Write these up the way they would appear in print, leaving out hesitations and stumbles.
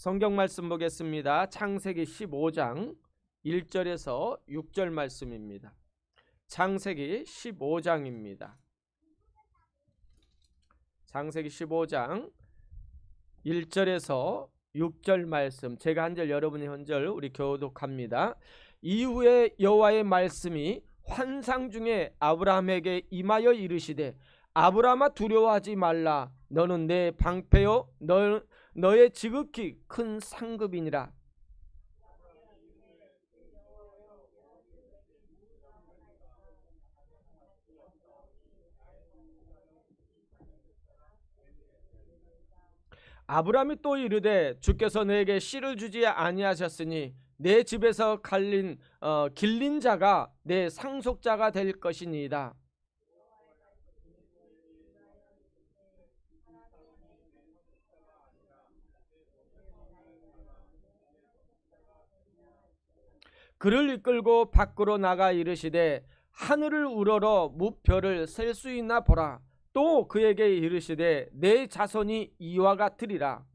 성경 말씀 보겠습니다. 창세기 15장 1절에서 6절 말씀입니다. 창세기 15장입니다. 창세기 15장 1절에서 6절 말씀, 제가 한 절 여러분이 한 절 우리 교독합니다. 이후에 여호와의 말씀이 환상 중에 아브라함에게 임하여 이르시되 아브라함아 두려워하지 말라. 너는 내 방패요 너의 지극히 큰 상급이니라. 아브라함이 또 이르되 주께서 내게 씨를 주지 아니하셨으니 내 집에서 길린 자가 내 상속자가 될 것이니이다. 그를 이끌고 밖으로 나가 이르시되 하늘을 우러러 무별을 셀 수 있나 보라. 또 그에게 이르시되 내 자손이 이와 같으리라.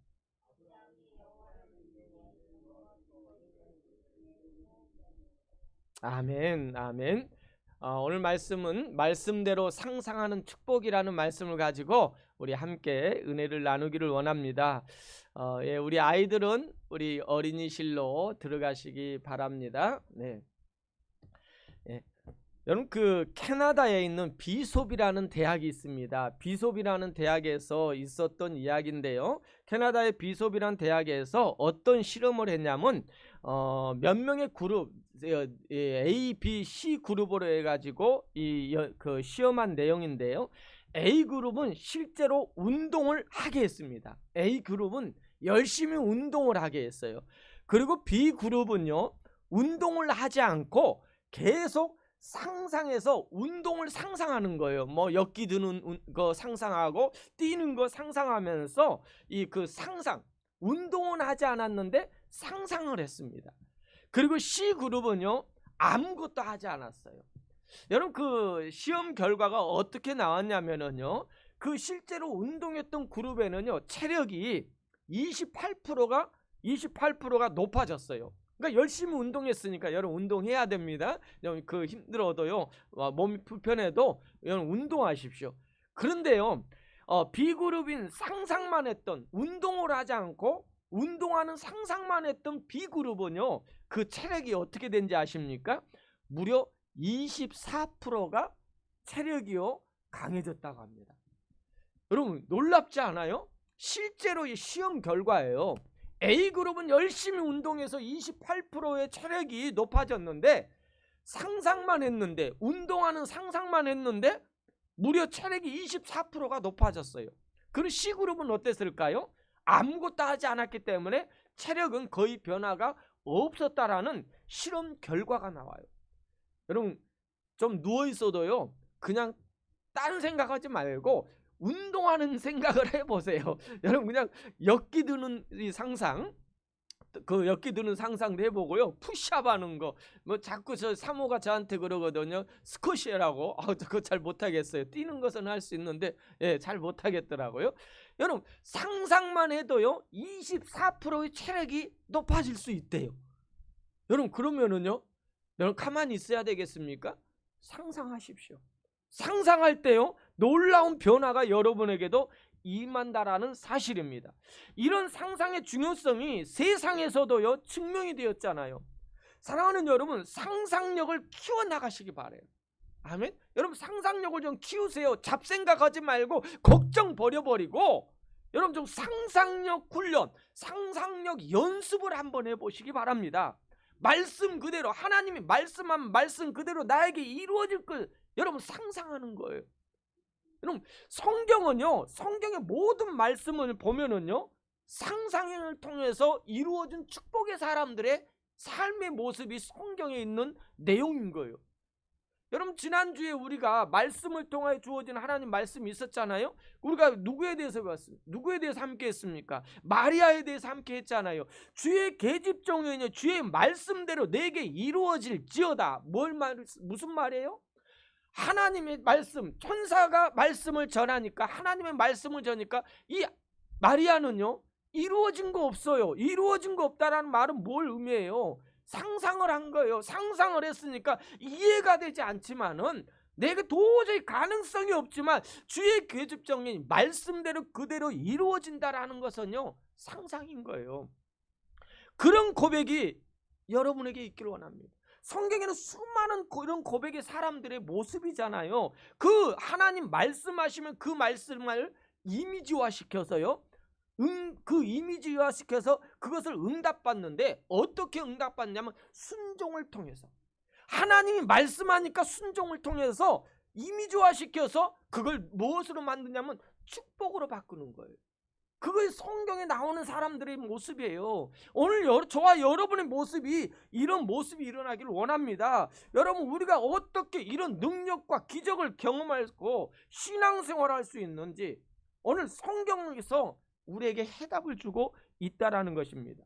아멘, 아멘. 오늘 말씀은 말씀대로 상상하는 축복이라는 말씀을 가지고 우리 함께 은혜를 나누기를 원합니다. 우리 아이들은 우리 어린이실로 들어가시기 바랍니다. 네. 여러분, 그 캐나다에 있는 비숍이라는 대학이 있습니다. 비숍이라는 대학에서 있었던 이야기인데요. 캐나다의 비숍이라는 대학에서 어떤 실험을 했냐면 몇 명의 그룹 A, B, C 그룹으로 해가지고 그 시험한 내용인데요. A 그룹은 실제로 운동을 하게 했습니다. A 그룹은 열심히 운동을 하게 했어요. 그리고 B 그룹은요, 운동을 하지 않고 계속 상상해서 운동을 상상하는 거예요. 뭐 엮기 드는 거 상상하고 뛰는 거 상상하면서 그 상상, 운동은 하지 않았는데 상상을 했습니다. 그리고 C 그룹은요, 아무것도 하지 않았어요. 여러분, 그 시험 결과가 어떻게 나왔냐면요, 그 실제로 운동했던 그룹에는요, 체력이 28%가 높아졌어요. 그러니까 열심히 운동했으니까 여러분 운동해야 됩니다. 그 힘들어도요, 몸이 불편해도 여러분 운동하십시오. 그런데요, B그룹인 상상만 했던, 운동을 하지 않고 운동하는 상상만 했던 B그룹은요, 그 체력이 어떻게 된지 아십니까? 무려 24%가 체력이요 강해졌다고 합니다. 여러분 놀랍지 않아요? 실제로 이 시험 결과예요. A그룹은 열심히 운동해서 28%의 체력이 높아졌는데, 상상만 했는데, 운동하는 상상만 했는데 무려 체력이 24%가 높아졌어요. 그리고 C그룹은 어땠을까요? 아무것도 하지 않았기 때문에 체력은 거의 변화가 없었다라는 실험 결과가 나와요. 여러분, 좀 누워있어도요, 그냥 다른 생각하지 말고 운동하는 생각을 해보세요. 여러분, 그냥 엮기드는 이 상상, 그 엮기드는 상상도 해보고요, 푸시업 하는 거, 뭐 자꾸 사모가 저한테 그러거든요. 스쿼시라고. 그거 잘 못하겠어요. 뛰는 것은 할 수 있는데 잘 못하겠더라고요. 여러분, 상상만 해도요 24%의 체력이 높아질 수 있대요. 여러분, 그러면은요, 여러분 가만히 있어야 되겠습니까? 상상하십시오. 상상할 때요, 놀라운 변화가 여러분에게도 임한다라는 사실입니다. 이런 상상의 중요성이 세상에서도요 증명이 되었잖아요. 사랑하는 여러분, 상상력을 키워나가시기 바라요. 아멘. 여러분, 상상력을 좀 키우세요. 잡생각하지 말고 걱정 버려버리고 여러분 좀 상상력 훈련, 상상력 연습을 한번 해보시기 바랍니다. 말씀 그대로, 하나님이 말씀한 말씀 그대로 나에게 이루어질 걸 여러분 상상하는 거예요. 여러분, 성경은요, 성경의 모든 말씀을 보면은요, 상상을 통해서 이루어진 축복의 사람들의 삶의 모습이 성경에 있는 내용인 거예요. 여러분, 지난주에 우리가 말씀을 통해 주어진 하나님 말씀이 있었잖아요. 우리가 누구에 대해서 봤습니까? 누구에 대해서 함께 했습니까? 마리아에 대해서 함께 했잖아요. 주의 계집종이여 주의 말씀대로 내게 이루어질지어다. 무슨 말이에요? 하나님의 말씀, 천사가 말씀을 전하니까, 하나님의 말씀을 전하니까 이 마리아는요, 이루어진 거 없어요. 이루어진 거 없다라는 말은 뭘 의미해요? 상상을 한 거예요. 상상을 했으니까 이해가 되지 않지만은 내가 도저히 가능성이 없지만 주의 계집정이 말씀대로 그대로 이루어진다라는 것은요, 상상인 거예요. 그런 고백이 여러분에게 있기를 원합니다. 성경에는 수많은 이런 고백의 사람들의 모습이잖아요. 그 하나님 말씀하시면 그 말씀을 이미지화 시켜서요, 그 이미지화 시켜서 그것을 응답받는데, 어떻게 응답받냐면 순종을 통해서, 하나님이 말씀하니까 순종을 통해서 이미지화 시켜서 그걸 무엇으로 만드냐면 축복으로 바꾸는 거예요. 그게 성경에 나오는 사람들의 모습이에요. 오늘 저와 여러분의 모습이, 이런 모습이 일어나기를 원합니다. 여러분, 우리가 어떻게 이런 능력과 기적을 경험하고 신앙생활을 할 수 있는지 오늘 성경에서 우리에게 해답을 주고 있다라는 것입니다.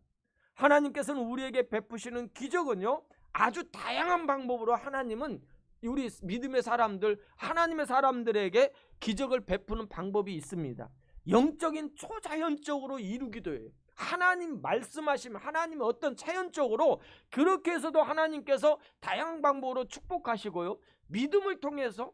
하나님께서는 우리에게 베푸시는 기적은요, 아주 다양한 방법으로 하나님은 우리 믿음의 사람들, 하나님의 사람들에게 기적을 베푸는 방법이 있습니다. 영적인 초자연적으로 이루기도 해요. 하나님 말씀하시면 하나님의 어떤 자연적으로 그렇게 해서도 하나님께서 다양한 방법으로 축복하시고요, 믿음을 통해서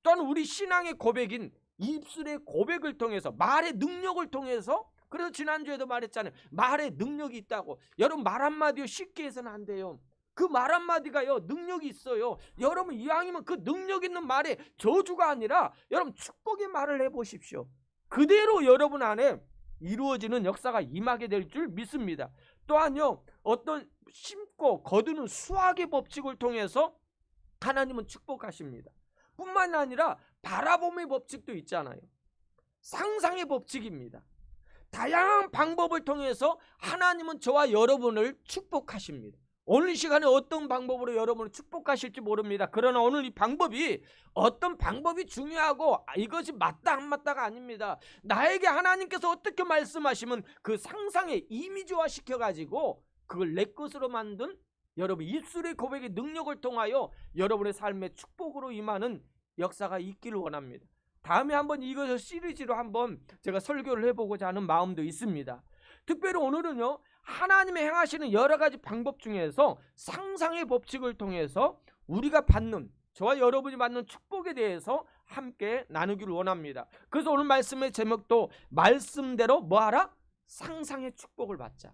또한 우리 신앙의 고백인 입술의 고백을 통해서, 말의 능력을 통해서, 그래서 지난주에도 말했잖아요. 말의 능력이 있다고. 여러분, 말 한마디요 쉽게 해서는 안 돼요. 그 말 한마디가요 능력이 있어요. 여러분, 이왕이면 그 능력 있는 말에 저주가 아니라 여러분 축복의 말을 해보십시오. 그대로 여러분 안에 이루어지는 역사가 임하게 될 줄 믿습니다. 또한요, 어떤 심고 거두는 수학의 법칙을 통해서 하나님은 축복하십니다. 뿐만 아니라 바라봄의 법칙도 있잖아요. 상상의 법칙입니다. 다양한 방법을 통해서 하나님은 저와 여러분을 축복하십니다. 오늘 이 시간에 어떤 방법으로 여러분을 축복하실지 모릅니다. 그러나 오늘 이 방법이, 어떤 방법이 중요하고 이것이 맞다 안 맞다가 아닙니다. 나에게 하나님께서 어떻게 말씀하시면 그 상상에 이미지화 시켜가지고 그걸 내 것으로 만든 여러분 입술의 고백의 능력을 통하여 여러분의 삶의 축복으로 임하는 역사가 있기를 원합니다. 다음에 한번 이것을 시리즈로 한번 제가 설교를 해보고자 하는 마음도 있습니다. 특별히 오늘은요, 하나님의 행하시는 여러 가지 방법 중에서 상상의 법칙을 통해서 우리가 받는, 저와 여러분이 받는 축복에 대해서 함께 나누기를 원합니다. 그래서 오늘 말씀의 제목도 말씀대로 뭐하라? 상상의 축복을 받자.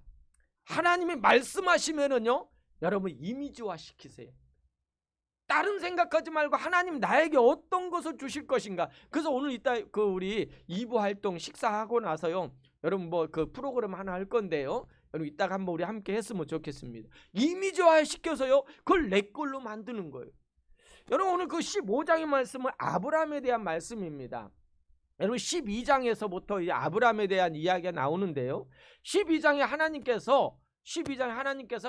하나님이 말씀하시면은요, 여러분 이미지화 시키세요. 다른 생각하지 말고 하나님 나에게 어떤 것을 주실 것인가. 그래서 오늘 이따 우리 2부 활동 식사하고 나서요, 여러분 그 프로그램 하나 할 건데요, 여러분 이따가 한번 우리 함께 했으면 좋겠습니다. 이미지화 시켜서요 그걸 내 걸로 만드는 거예요. 여러분, 오늘 그 15장의 말씀은 아브라함에 대한 말씀입니다. 여러분 12장에서부터 이 아브라함에 대한 이야기가 나오는데요, 12장에 하나님께서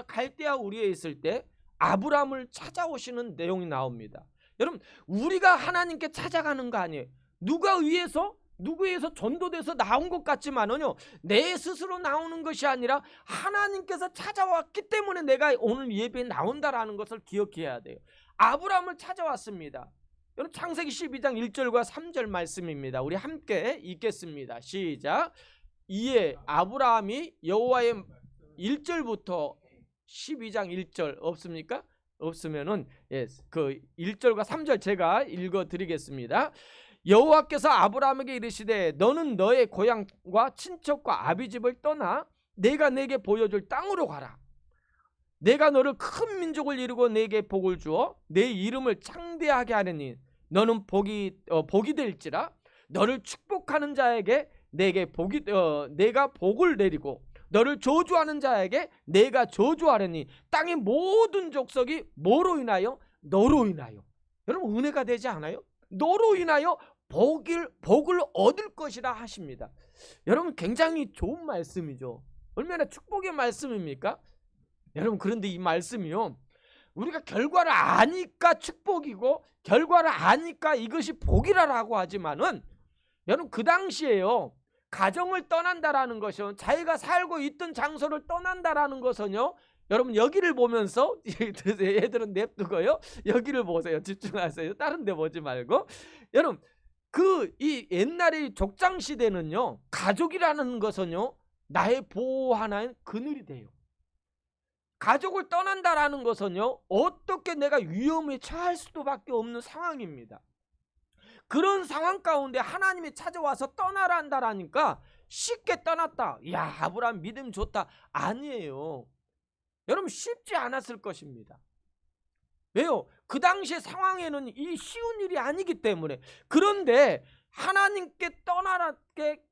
갈대아 우리에 있을 때 아브라함을 찾아오시는 내용이 나옵니다. 여러분, 우리가 하나님께 찾아가는 거 아니에요. 누구에 의해서 전도돼서 나온 것 같지만은요, 내 스스로 나오는 것이 아니라 하나님께서 찾아왔기 때문에 내가 오늘 예배에 나온다라는 것을 기억해야 돼요. 아브라함을 찾아왔습니다. 여러분, 창세기 12장 1절과 3절 말씀입니다. 우리 함께 읽겠습니다. 시작. 이에 아브라함이 여호와의 1절부터 12장 1절 없습니까? 없으면은 그 1절과 3절 제가 읽어 드리겠습니다. 여호와께서 아브라함에게 이르시되 너는 너의 고향과 친척과 아비집을 떠나 내가 내게 보여줄 땅으로 가라. 내가 너를 큰 민족을 이루고 내게 복을 주어 내 이름을 창대하게 하느니 너는 복이 될지라. 너를 축복하는 자에게 내가 복을 내리고 너를 저주하는 자에게 내가 저주하려니 땅의 모든 족속이 뭐로 인하여? 너로 인하여. 여러분, 은혜가 되지 않아요? 너로 인하여 복을 얻을 것이라 하십니다. 여러분, 굉장히 좋은 말씀이죠. 얼마나 축복의 말씀입니까? 여러분, 그런데 이 말씀이요, 우리가 결과를 아니까 축복이고 결과를 아니까 이것이 복이라고 하지만은, 여러분 그 당시에요, 가정을 떠난다라는 것은, 자기가 살고 있던 장소를 떠난다라는 것은요, 여러분 여기를 보면서 애들은 냅두고요, 여기를 보세요. 집중하세요. 다른 데 보지 말고. 여러분, 이 옛날의 족장 시대는요, 가족이라는 것은요 나의 보호 하나인 그늘이 돼요. 가족을 떠난다라는 것은요, 어떻게 내가 위험에 처할 수밖에 없는 상황입니다. 그런 상황 가운데 하나님이 찾아와서 떠나라 한다라니까 쉽게 떠났다. 야, 아브라함 믿음 좋다. 아니에요. 여러분, 쉽지 않았을 것입니다. 왜요? 그 당시의 상황에는 이 쉬운 일이 아니기 때문에. 그런데 하나님께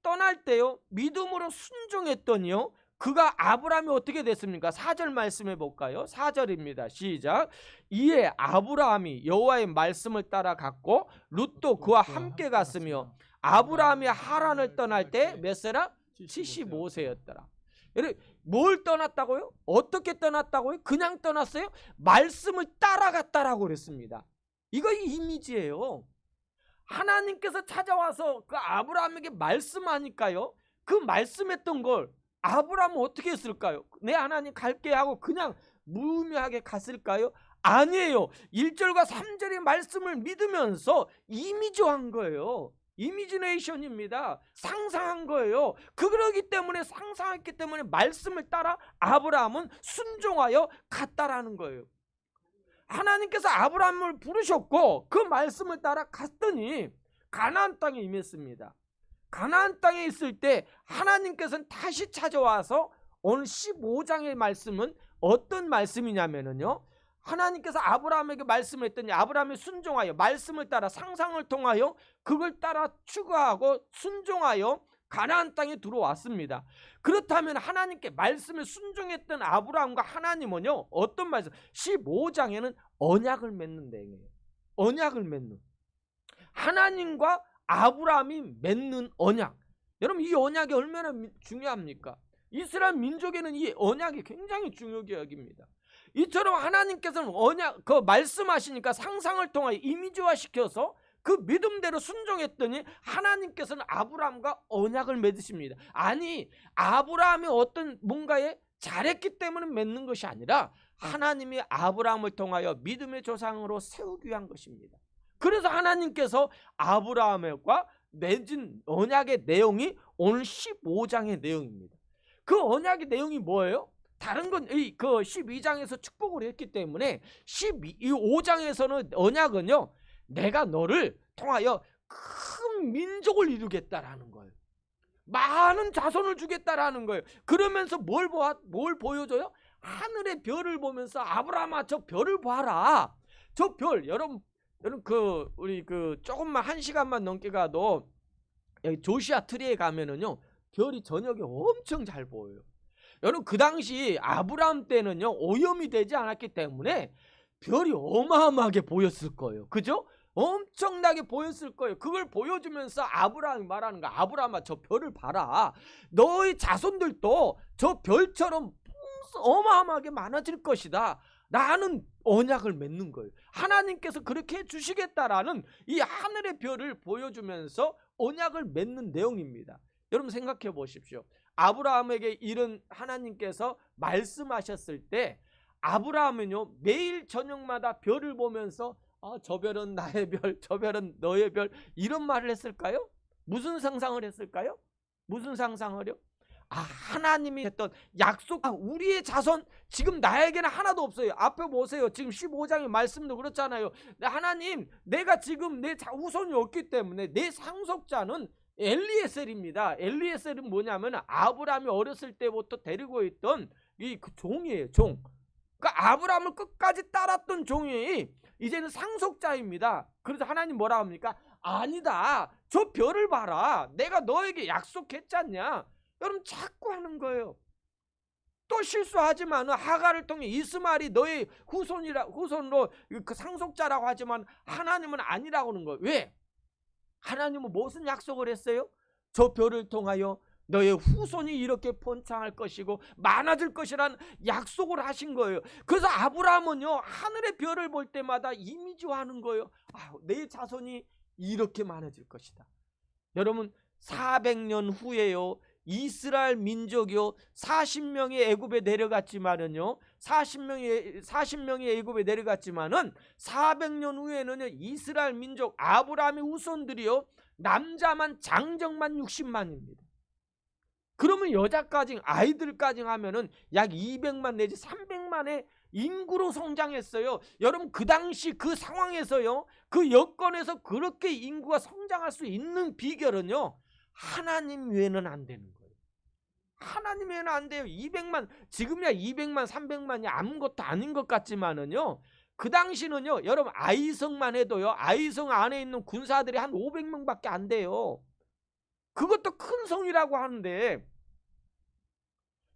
떠날 때요, 믿음으로 순종했더니요, 그가 아브라함이 어떻게 됐습니까? 4절 말씀해 볼까요? 4절입니다. 시작. 이에 아브라함이 여호와의 말씀을 따라 갔고 룻도 그와 함께 갔으며 아브라함이 하란을 떠날 때 몇 세라? 75세였더라. 여러분, 뭘 떠났다고요? 어떻게 떠났다고요? 그냥 떠났어요? 말씀을 따라갔다라고 그랬습니다. 이거 이미지예요. 하나님께서 찾아와서 그 아브라함에게 말씀하니까요, 그 말씀했던 걸 아브라함은 어떻게 했을까요? 네, 하나님 갈게 하고 그냥 무의미하게 갔을까요? 아니에요. 1절과 3절의 말씀을 믿으면서 이미지한 거예요. 이미지네이션입니다. 상상한 거예요. 그러기 때문에, 상상했기 때문에 말씀을 따라 아브라함은 순종하여 갔다라는 거예요. 하나님께서 아브라함을 부르셨고 그 말씀을 따라 갔더니 가나안 땅에 임했습니다. 가나안 땅에 있을 때 하나님께서는 다시 찾아와서 오늘 15장의 말씀은 어떤 말씀이냐면요, 하나님께서 아브라함에게 말씀했더니 아브라함이 순종하여 말씀을 따라 상상을 통하여 그걸 따라 추구하고 순종하여 가나안 땅에 들어왔습니다. 그렇다면 하나님께 말씀에 순종했던 아브라함과 하나님은요, 어떤 말씀? 15장에는 언약을 맺는 내용이에요. 언약을 맺는, 하나님과 아브라함이 맺는 언약. 여러분, 이 언약이 얼마나 중요합니까? 이스라엘 민족에는 이 언약이 굉장히 중요하게 여깁니다. 이처럼 하나님께서는 언약, 그 말씀하시니까 상상을 통하여 이미지화 시켜서 그 믿음대로 순종했더니 하나님께서는 아브라함과 언약을 맺으십니다. 아니, 아브라함이 어떤 뭔가에 잘했기 때문에 맺는 것이 아니라 하나님이 아브라함을 통하여 믿음의 조상으로 세우기 위한 것입니다. 그래서 하나님께서 아브라함과 맺은 언약의 내용이 오늘 15장의 내용입니다. 그 언약의 내용이 뭐예요? 다른 건 그 12장에서 축복을 했기 때문에 15장에서는 언약은요, 내가 너를 통하여 큰 민족을 이루겠다라는 거예요. 많은 자손을 주겠다라는 거예요. 그러면서 뭘 보여줘요? 하늘의 별을 보면서 아브라함아, 저 별을 봐라. 저 별, 여러분 우리 조금만 1시간만 넘게 가도 여기 조시아 트리에 가면은요, 별이 저녁에 엄청 잘 보여요. 여러분, 그 당시 아브라함 때는요, 오염이 되지 않았기 때문에 별이 어마어마하게 보였을 거예요. 그죠? 엄청나게 보였을 거예요. 그걸 보여주면서 아브라함이 말하는 거, 아브라함아, 저 별을 봐라. 너의 자손들도 저 별처럼 어마어마하게 많아질 것이다 라는 언약을 맺는 거예요. 하나님께서 그렇게 해주시겠다라는 이 하늘의 별을 보여주면서 언약을 맺는 내용입니다. 여러분, 생각해 보십시오. 아브라함에게 이런 하나님께서 말씀하셨을 때 아브라함은요, 매일 저녁마다 별을 보면서 저 별은 나의 별, 저 별은 너의 별, 이런 말을 했을까요? 무슨 상상을 했을까요? 무슨 상상을요? 하나님이 했던 약속, 우리의 자손 지금 나에게는 하나도 없어요. 앞에 보세요. 지금 15장의 말씀도 그렇잖아요. 하나님, 내가 지금 내 후손이 없기 때문에 내 상속자는 엘리에셀입니다. 엘리에셀은 뭐냐면 아브라함이 어렸을 때부터 데리고 있던 그 종이에요. 종. 그러니까 아브라함을 끝까지 따랐던 종이 이제는 상속자입니다. 그래서 하나님 뭐라 합니까? 아니다, 저 별을 봐라. 내가 너에게 약속했잖냐. 여러분, 자꾸 하는 거예요. 또 실수하지만 하갈을 통해 이스마엘이 너의 후손으로 그 상속자라고 하지만 하나님은 아니라고 하는 거예요. 왜? 하나님은 무슨 약속을 했어요? 저 별을 통하여 너의 후손이 이렇게 번창할 것이고 많아질 것이라는 약속을 하신 거예요. 그래서 아브라함은요, 하늘의 별을 볼 때마다 이미지화하는 거예요. 내 자손이 이렇게 많아질 것이다. 여러분, 400년 후에요, 이스라엘 민족이요 40명이 애굽에 내려갔지만은요, 40명이 애굽에 내려갔지만은 400년 후에는요, 이스라엘 민족 아브라함의 후손들이요, 남자만 장정만 60만입니다. 그러면 여자까지 아이들까지 하면은 약 200만 내지 300만의 인구로 성장했어요. 여러분 그 당시 그 상황에서요, 그 여건에서 그렇게 인구가 성장할 수 있는 비결은요, 하나님 외에는 안 되는 거예요. 하나님 외에는 안 돼요. 200만, 지금이야 200만 300만이 아무것도 아닌 것 같지만은요, 그 당시는요, 여러분 아이성만 해도요, 아이성 안에 있는 군사들이 한 500명밖에 안 돼요. 그것도 큰 성이라고 하는데,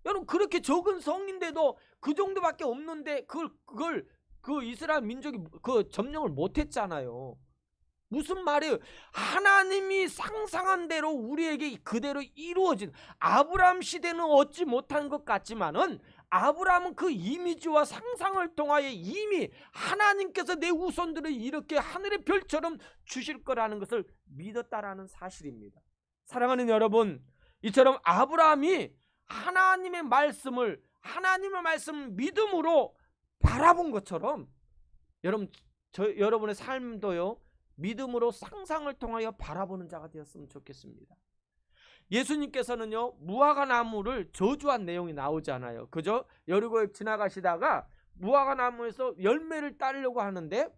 여러분 그렇게 적은 성인데도 그 정도밖에 없는데 그걸 그 이스라엘 민족이 그 점령을 못했잖아요. 무슨 말이에요? 하나님이 상상한 대로 우리에게 그대로 이루어진, 아브라함 시대는 얻지 못한 것 같지만은 아브라함은 그 이미지와 상상을 통하여 이미 하나님께서 내 후손들을 이렇게 하늘의 별처럼 주실 거라는 것을 믿었다라는 사실입니다. 사랑하는 여러분, 이처럼 아브라함이 하나님의 말씀을 믿음으로 바라본 것처럼 여러분의 삶도요, 믿음으로 상상을 통하여 바라보는 자가 되었으면 좋겠습니다. 예수님께서는요, 무화과 나무를 저주한 내용이 나오잖아요. 그죠? 여리고에 지나가시다가 무화과 나무에서 열매를 따려고 하는데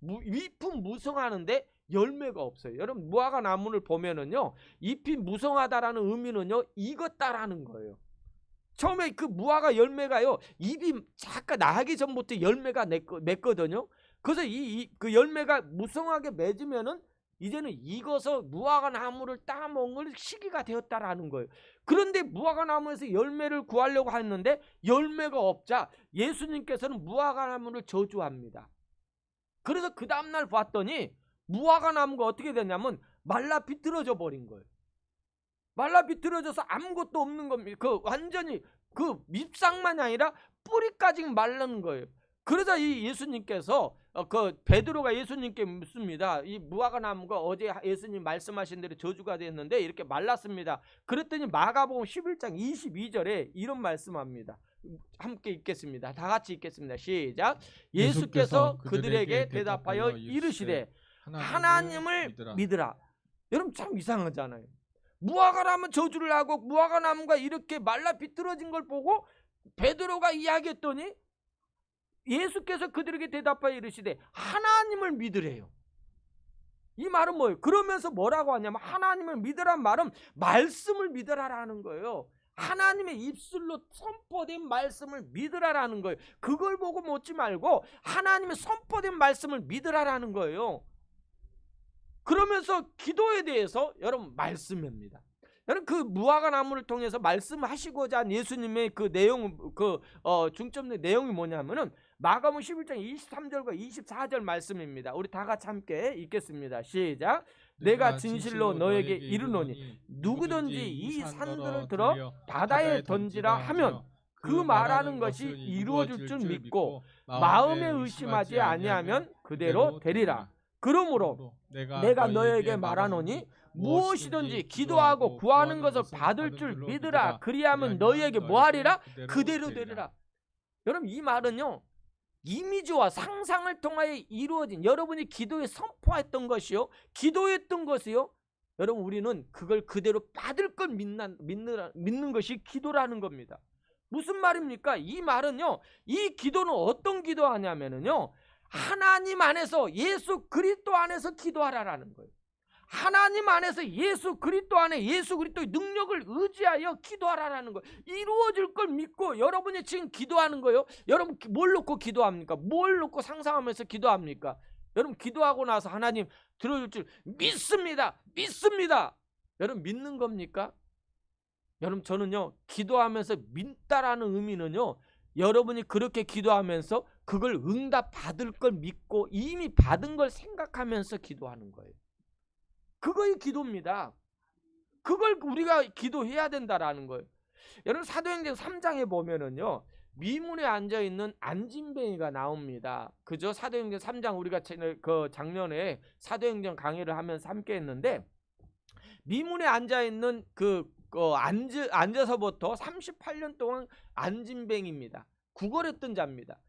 잎은 무성하는데 열매가 없어요. 여러분 무화과 나무를 보면은요, 잎이 무성하다라는 의미는요, 익었다라는 거예요. 처음에 그 무화과 열매가요, 잎이 잠깐 나기 전부터 열매가 맺거든요. 그래서 그 열매가 무성하게 맺으면은 이제는 익어서 무화과 나무를 따먹을 시기가 되었다라는 거예요. 그런데 무화과 나무에서 열매를 구하려고 했는데 열매가 없자 예수님께서는 무화과 나무를 저주합니다. 그래서 그 다음날 봤더니 무화과 나무가 어떻게 됐냐면 말라 비틀어져 버린 거예요. 말라 비틀어져서 아무것도 없는 겁니다. 그 완전히 그 잎상만이 아니라 뿌리까지 마른 거예요. 그러자 이 예수님께서 그 베드로가 예수님께 묻습니다. 이 무화과 나무가 어제 예수님 말씀하신 대로 저주가 됐는데 이렇게 말랐습니다. 그랬더니 마가복음 11장 22절에 이런 말씀합니다. 함께 읽겠습니다. 다 같이 읽겠습니다. 시작. 예수께서 그들에게 대답하여 이르시되 하나님을 믿으라. 여러분 참 이상하잖아요. 무화과 나무 저주를 하고 무화과 나무가 이렇게 말라 비틀어진 걸 보고 베드로가 이야기했더니 예수께서 그들에게 대답하여 이르시되 하나님을 믿으래요. 이 말은 뭐예요? 그러면서 뭐라고 하냐면 하나님을 믿으란 말은 말씀을 믿으라라는 거예요. 하나님의 입술로 선포된 말씀을 믿으라라는 거예요. 그걸 보고 묻지 말고 하나님의 선포된 말씀을 믿으라라는 거예요. 그러면서 기도에 대해서 여러분 말씀입니다. 여러분 그 무화과 나무를 통해서 말씀하시고자 한 예수님의 그 내용, 중점의 내용이 뭐냐면은 마가복음 11장 23절과 24절 말씀입니다. 우리 다 같이 함께 읽겠습니다. 시작. 내가 진실로 너에게 이르노니 누구든지 이 산들을 들어 바다에 던지라 하면 그 말하는 것이 이루어질 줄 믿고 마음에 의심하지 아니하면 그대로 되리라. 그러므로 내가 너에게 말하노니 무엇이든지 기도하고 구하는 것을 받을 줄 믿으라. 그리하면 너희에게 뭐하리라? 그대로 되리라. 여러분 이 말은요, 이미지와 상상을 통하여 이루어진, 여러분이 기도에 선포했던 것이요, 기도했던 것이요, 여러분 우리는 그걸 그대로 받을 걸 믿는 것이 기도라는 겁니다. 무슨 말입니까? 이 말은요, 이 기도는 어떤 기도하냐면요, 하나님 안에서 예수 그리스도 안에서 기도하라라는 거예요. 하나님 안에서 예수 그리스도 안에 예수 그리스도의 능력을 의지하여 기도하라라는 거예요. 이루어질 걸 믿고 여러분이 지금 기도하는 거예요. 여러분 뭘 놓고 기도합니까? 뭘 놓고 상상하면서 기도합니까? 여러분 기도하고 나서 하나님 들어줄 줄 믿습니다. 믿습니다. 여러분 믿는 겁니까? 여러분 저는요, 기도하면서 믿다라는 의미는요, 여러분이 그렇게 기도하면서 그걸 응답 받을 걸 믿고 이미 받은 걸 생각하면서 기도하는 거예요. 그거의 기도입니다. 그걸 우리가 기도해야 된다라는 거예요. 여러분 사도행전 3장에 보면은요, 미문에 앉아있는 안진뱅이가 나옵니다. 그죠? 사도행전 3장 우리가 그 작년에 사도행전 강의를 하면서 함께 했는데, 미문에 앉아있는 앉아서부터 38년 동안 안진뱅이입니다. 구걸했던 자입니다.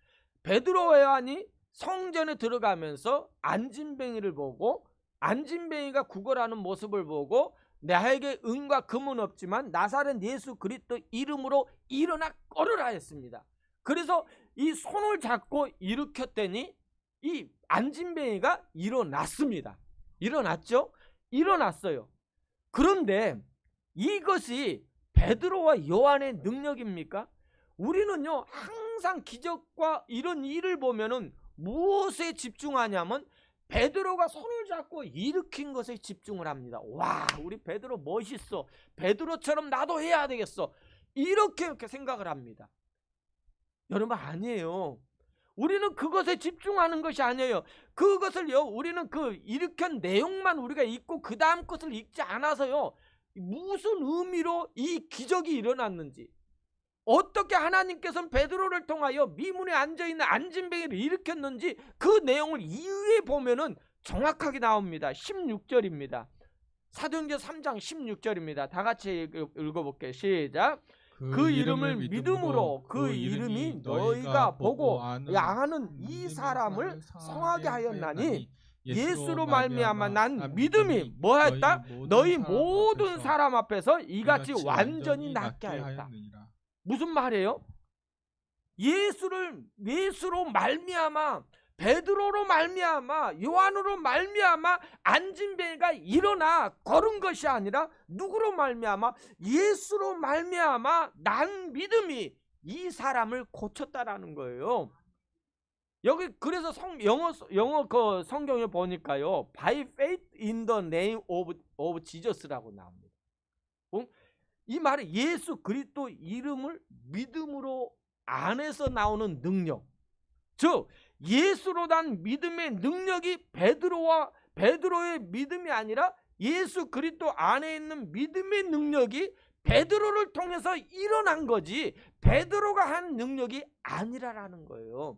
베드로 요한이 성전에 들어가면서 안진뱅이를 보고 안진뱅이가 구걸하는 모습을 보고 나에게 은과 금은 없지만 나사렛 예수 그리스도 이름으로 일어나 걸으라 했습니다. 그래서 이 손을 잡고 일으켰더니 이 안진뱅이가 일어났습니다. 일어났죠? 일어났어요. 그런데 이것이 베드로와 요한의 능력입니까? 우리는요 항상 기적과 이런 일을 보면은 무엇에 집중하냐면 베드로가 손을 잡고 일으킨 것에 집중을 합니다. 와, 우리 베드로 멋있어. 베드로처럼 나도 해야 되겠어. 이렇게 생각을 합니다. 여러분, 아니에요. 우리는 그것에 집중하는 것이 아니에요. 그것을요 우리는 그 일으킨 내용만 우리가 읽고 그 다음 것을 읽지 않아서요 무슨 의미로 이 기적이 일어났는지, 어떻게 하나님께서는 베드로를 통하여 미문에 앉아있는 안진뱅이를 일으켰는지 그 내용을 이후에 보면은 정확하게 나옵니다. 16절입니다. 사도행전 3장 16절입니다. 다 같이 읽어볼게요. 시작. 그 이름을 믿음으로 그 이름이 너희가 보고 아는 이 사람을 성하게 하였나니 예수로 말미암아 난 믿음이 뭐했다? 너희 모든 사람 앞에서 이같이 완전히 낫게 하였다. 무슨 말이에요? 예수로 말미암아, 베드로로 말미암아, 요한으로 말미암아 안진뱅이가 일어나 걸은 것이 아니라 누구로 말미암아? 예수로 말미암아 난 믿음이 이 사람을 고쳤다라는 거예요. 여기 그래서 영어 그 성경에 보니까요, by faith in the name of Jesus라고 나옵니다. 이 말은 예수 그리스도 이름을 믿음으로 안에서 나오는 능력, 즉 예수로 난 믿음의 능력이 베드로의 믿음이 아니라 예수 그리스도 안에 있는 믿음의 능력이 베드로를 통해서 일어난 거지 베드로가 한 능력이 아니라라는 거예요.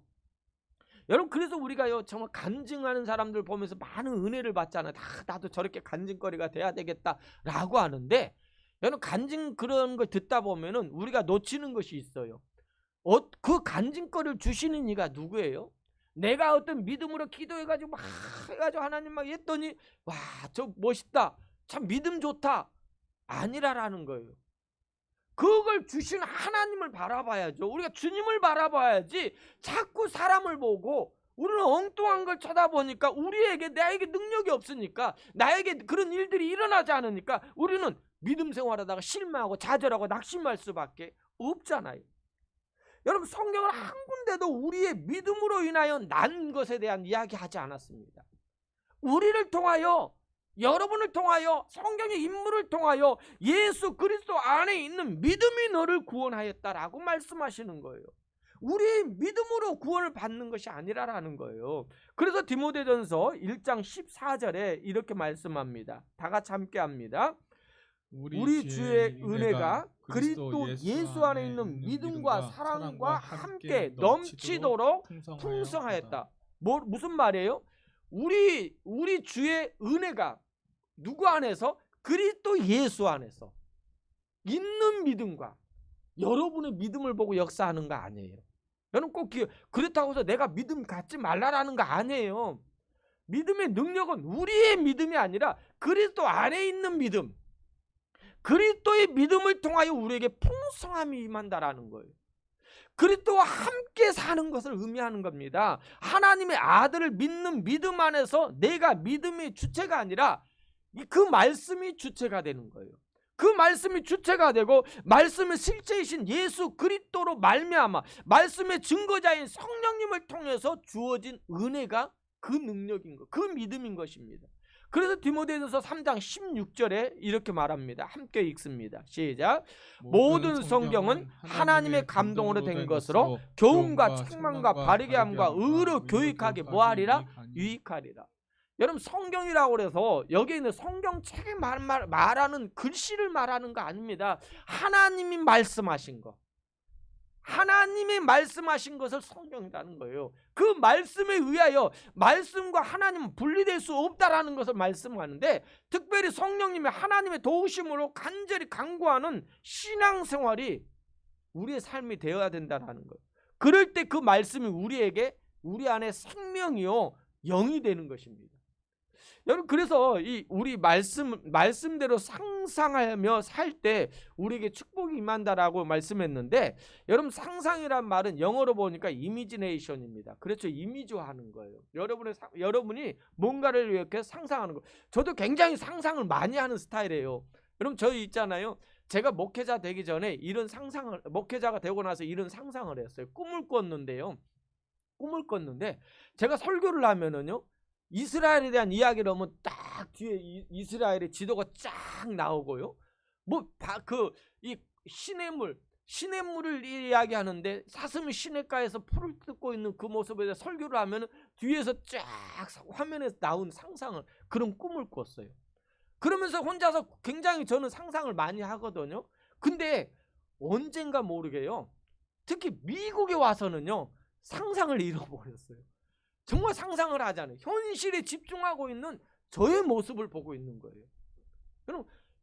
여러분, 그래서 우리가요 정말 간증하는 사람들 보면서 많은 은혜를 받잖아요. 나도 저렇게 간증거리가 돼야 되겠다라고 하는데, 여러분 간증 그런 걸 듣다 보면은 우리가 놓치는 것이 있어요. 그 간증거리를 주시는 이가 누구예요? 내가 어떤 믿음으로 기도해가지고 막 해가지고 하나님 막 했더니 와, 저 멋있다, 참 믿음 좋다, 아니라라는 거예요. 그걸 주신 하나님을 바라봐야죠. 우리가 주님을 바라봐야지 자꾸 사람을 보고 우리는 엉뚱한 걸 쳐다보니까 나에게 능력이 없으니까, 나에게 그런 일들이 일어나지 않으니까 우리는 믿음 생활하다가 실망하고 좌절하고 낙심할 수밖에 없잖아요. 여러분, 성경은 한 군데도 우리의 믿음으로 인하여 난 것에 대한 이야기하지 않았습니다. 우리를 통하여, 여러분을 통하여, 성경의 인물을 통하여 예수 그리스도 안에 있는 믿음이 너를 구원하였다라고 말씀하시는 거예요. 우리의 믿음으로 구원을 받는 것이 아니라라는 거예요. 그래서 디모데전서 1장 14절에 이렇게 말씀합니다. 다 같이 함께 합니다. 우리 주의 은혜가 그리스도 예수 안에 있는 믿음과 사랑과 함께 넘치도록 풍성하였다. 무슨 말이에요? 우리 주의 은혜가 누구 안에서? 그리스도 예수 안에서 있는 믿음과 여러분의 믿음을 보고 역사하는 거 아니에요. 여러분 꼭 그렇다고 해서 내가 믿음 갖지 말라라는 거 아니에요. 믿음의 능력은 우리의 믿음이 아니라 그리스도 안에 있는 믿음, 그리스도의 믿음을 통하여 우리에게 풍성함이 임한다라는 거예요. 그리스도와 함께 사는 것을 의미하는 겁니다. 하나님의 아들을 믿는 믿음 안에서 내가 믿음의 주체가 아니라 그 말씀이 주체가 되는 거예요. 그 말씀이 주체가 되고 말씀의 실제이신 예수 그리스도로 말미암아 말씀의 증거자인 성령님을 통해서 주어진 은혜가 그 능력인 것, 그 믿음인 것입니다. 그래서 디모데전서 3장 16절에 이렇게 말합니다. 함께 읽습니다. 시작. 모든 성경은 하나님의 감동으로 된 것으로 교훈과 책망과 바르게 함과 의로 교육하게 뭐하리라? 유익하리라. 여러분, 성경이라고 그래서 여기 있는 성경책에 말하는 글씨를 말하는 거 아닙니다. 하나님이 말씀하신 것, 하나님이 말씀하신 것을 성경이라는 거예요. 그 말씀에 의하여 말씀과 하나님은 분리될 수 없다라는 것을 말씀하는데, 특별히 성령님의 하나님의 도우심으로 간절히 간구하는 신앙생활이 우리의 삶이 되어야 된다는 거예요. 그럴 때 그 말씀이 우리 안에 생명이요 영이 되는 것입니다. 여러분 그래서 이 우리 말씀대로 상상하며 살 때 우리에게 축복이 임한다라고 말씀했는데, 여러분 상상이란 말은 영어로 보니까 이미지네이션입니다. 그렇죠. 이미지화하는 거예요. 여러분이 뭔가를 이렇게 상상하는 거. 저도 굉장히 상상을 많이 하는 스타일이에요. 여러분 저희 있잖아요. 제가 목회자 되기 전에 목회자가 되고 나서 이런 상상을 했어요. 꿈을 꿨는데 제가 설교를 하면은요, 이스라엘에 대한 이야기를 하면 딱 뒤에 이스라엘의 지도가 쫙 나오고요. 이 시냇물을 이야기하는데 사슴이 시냇가에서 풀을 뜯고 있는 그 모습에 대해 설교를 하면 뒤에서 쫙 화면에 나온 그런 꿈을 꿨어요. 그러면서 혼자서 굉장히 저는 상상을 많이 하거든요. 근데 언젠가 모르게요, 특히 미국에 와서는요 상상을 잃어버렸어요. 정말 상상을 하잖아요. 현실에 집중하고 있는 저의 모습을 보고 있는 거예요.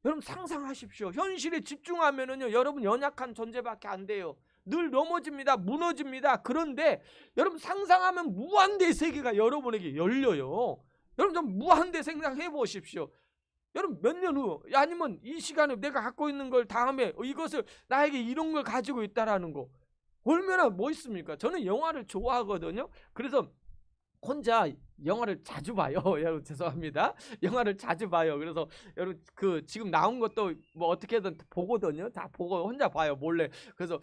여러분 상상하십시오. 현실에 집중하면은요, 여러분 연약한 존재밖에 안 돼요. 늘 넘어집니다. 무너집니다. 그런데 여러분 상상하면 무한대의 세계가 여러분에게 열려요. 여러분 좀 무한대 생각해 보십시오. 여러분 몇 년 후, 아니면 이 시간에 내가 갖고 있는 걸 다음에 이것을 나에게 이런 걸 가지고 있다라는 거 얼마나 멋있습니까? 저는 영화를 좋아하거든요. 그래서 혼자 영화를 자주 봐요. 여러분 죄송합니다. 영화를 자주 봐요. 그래서 여러분 지금 나온 것도 뭐 어떻게든 보거든요. 다 보고 혼자 봐요, 몰래. 그래서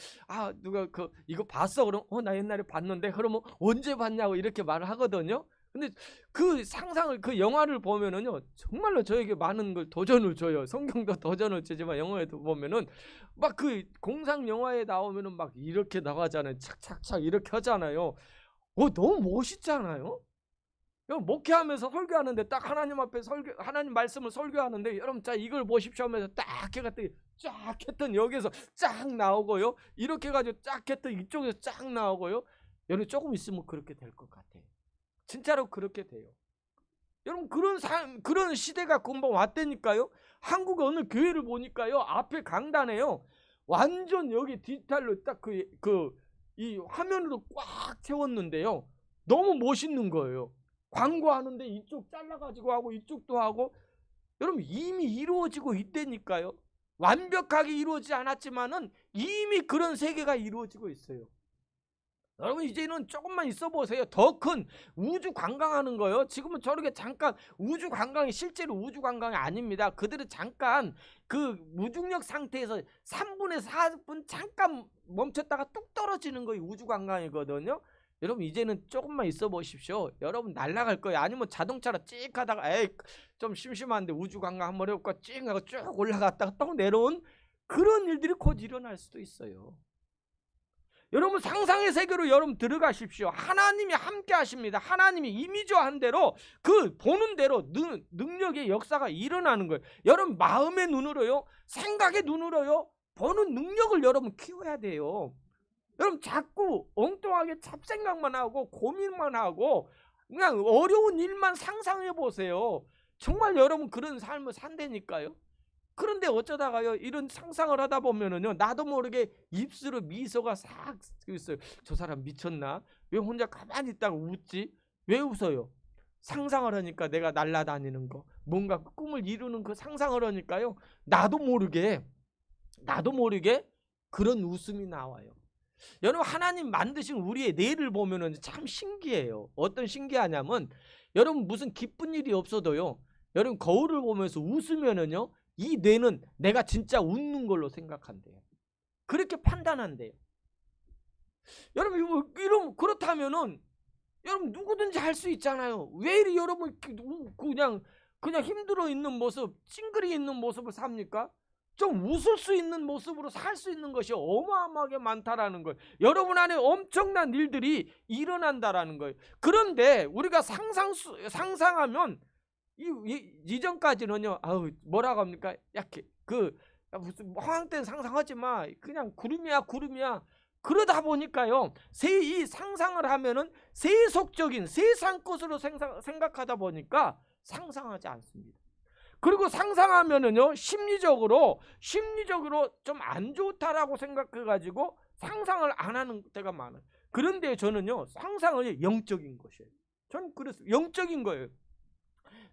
누가 이거 봤어? 그럼 나 옛날에 봤는데. 그러면 언제 봤냐고 이렇게 말을 하거든요. 근데 그 영화를 보면은요, 정말로 저에게 많은 걸 도전을 줘요. 성경도 도전을 주지만 영화에도 보면은 막 공상 영화에 나오면은 막 이렇게 나가잖아요. 착착착 이렇게 하잖아요. 너무 멋있잖아요. 여러분 목회하면서 설교하는데 딱 하나님 앞에 하나님 말씀을 설교하는데, 여러분 자 이걸 보십시오 하면서 딱 해갔더니 쫙 했던 여기서 쫙 나오고요. 이렇게 해가지고 쫙 했던 이쪽에서 쫙 나오고요. 여러분 조금 있으면 그렇게 될 것 같아요. 진짜로 그렇게 돼요. 여러분 그런 시대가 금방 왔다니까요. 한국 어느 교회를 보니까요, 앞에 강단에요, 완전 여기 디지털로 딱 이 화면으로 꽉 채웠는데요, 너무 멋있는 거예요. 광고하는데 이쪽 잘라가지고 하고 이쪽도 하고. 여러분 이미 이루어지고 있다니까요. 완벽하게 이루어지지 않았지만은 이미 그런 세계가 이루어지고 있어요. 여러분 이제는 조금만 있어 보세요. 더 큰 우주 관광하는 거요. 지금은 저렇게 잠깐 우주 관광이 실제로 우주 관광이 아닙니다. 그들은 잠깐 무중력 상태에서 3분에서 4분 잠깐 멈췄다가 뚝 떨어지는 거이 우주 관광이거든요. 여러분 이제는 조금만 있어 보십시오. 여러분 날아갈 거예요. 아니면 자동차로 찍 하다가 좀 심심한데 우주 관광 한번 해볼까 찍 하고 쭉 올라갔다가 또 내려온 그런 일들이 곧 일어날 수도 있어요. 여러분 상상의 세계로 여러분 들어가십시오. 하나님이 함께 하십니다. 하나님이 이미지화한 대로 보는 대로 능력의 역사가 일어나는 거예요. 여러분 마음의 눈으로요, 생각의 눈으로요, 보는 능력을 여러분 키워야 돼요. 여러분 자꾸 엉뚱하게 잡생각만 하고 고민만 하고 그냥 어려운 일만 상상해 보세요. 정말 여러분 그런 삶을 산다니까요. 그런데 어쩌다가요, 이런 상상을 하다 보면은요, 나도 모르게 입술에 미소가 싹 있어요. 저 사람 미쳤나? 왜 혼자 가만히 있다가 웃지? 왜 웃어요? 상상을 하니까 내가 날아다니는 거, 뭔가 꿈을 이루는 그 상상을 하니까요, 나도 모르게 그런 웃음이 나와요. 여러분 하나님 만드신 우리의 뇌를 보면은 참 신기해요. 어떤 신기하냐면, 여러분 무슨 기쁜 일이 없어도요, 여러분 거울을 보면서 웃으면은요, 이 뇌는 내가 진짜 웃는 걸로 생각한대요. 그렇게 판단한대요. 여러분 그렇다면은 여러분 누구든지 할 수 있잖아요. 왜 이리 여러분 그냥 힘들어 있는 모습, 찡그리 있는 모습을 삽니까? 좀 웃을 수 있는 모습으로 살 수 있는 것이 어마어마하게 많다라는 거예요. 여러분 안에 엄청난 일들이 일어난다라는 거예요. 그런데 우리가 상상하면 이전까지는요, 뭐라고 합니까? 약해. 무슨 황황 때는 상상하지 마. 그냥 구름이야. 그러다 보니까요, 이 상상을 하면은 세속적인 세상 것으로 생각하다 보니까 상상하지 않습니다. 그리고 상상하면은요, 심리적으로 좀 안 좋다라고 생각해가지고 상상을 안 하는 때가 많아요. 그런데 저는요, 상상은 영적인 것이에요. 전 그래서 영적인 거예요.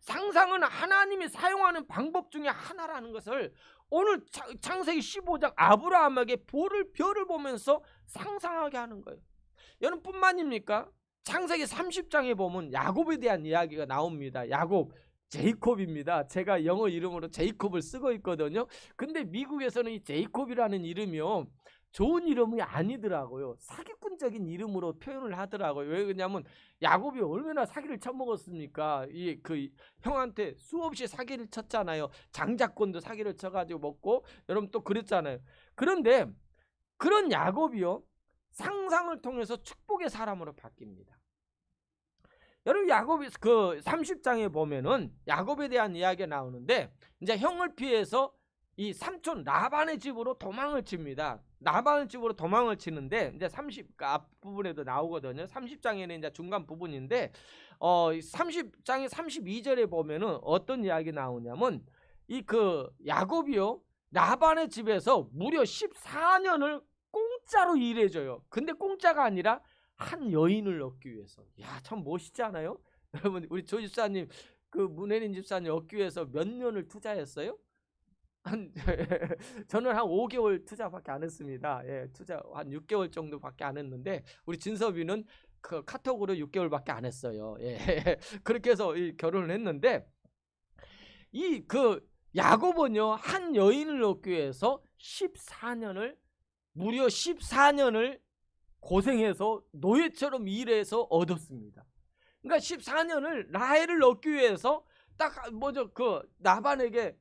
상상은 하나님이 사용하는 방법 중에 하나라는 것을 오늘 창세기 15장 아브라함에게 별을 보면서 상상하게 하는 거예요. 여러분 뿐만입니까? 창세기 30장에 보면 야곱에 대한 이야기가 나옵니다. 야곱, 제이콥입니다. 제가 영어 이름으로 제이콥을 쓰고 있거든요. 근데 미국에서는 이 제이콥이라는 이름이요, 좋은 이름이 아니더라고요. 사기꾼적인 이름으로 표현을 하더라고요. 왜 그러냐면 야곱이 얼마나 사기를 쳐먹었습니까? 그 형한테 수없이 사기를 쳤잖아요. 장자권도 사기를 쳐가지고 먹고, 여러분 또 그랬잖아요. 그런데 그런 야곱이요, 상상을 통해서 축복의 사람으로 바뀝니다. 여러분 야곱이 그 30장에 보면은 야곱에 대한 이야기가 나오는데, 이제 형을 피해서 이 삼촌 라반의 집으로 도망을 칩니다. 라반의 집으로 도망을 치는데, 이제 30 앞부분에도 나오거든요. 30장에는 이제 중간 부분인데 30장의 32절에 보면은 어떤 이야기 나오냐면, 이 그 야곱이요, 라반의 집에서 무려 14년을 공짜로 일해줘요. 근데 공짜가 아니라 한 여인을 얻기 위해서. 야, 참 멋있지 않아요? 여러분, 우리 조 집사님, 그 문혜린 집사님 얻기 위해서 몇 년을 투자했어요? 저는 한 5개월 투자밖에 안 했습니다. 예, 투자 한 6개월 정도밖에 안 했는데, 우리 진섭이는 그 카톡으로 6개월밖에 안 했어요. 예, 그렇게 해서 결혼을 했는데, 이 그 야곱은요, 한 여인을 얻기 위해서 무려 14년을 고생해서 노예처럼 일해서 얻었습니다. 그러니까 14년을 라헬을 얻기 위해서 딱 먼저 그 나반에게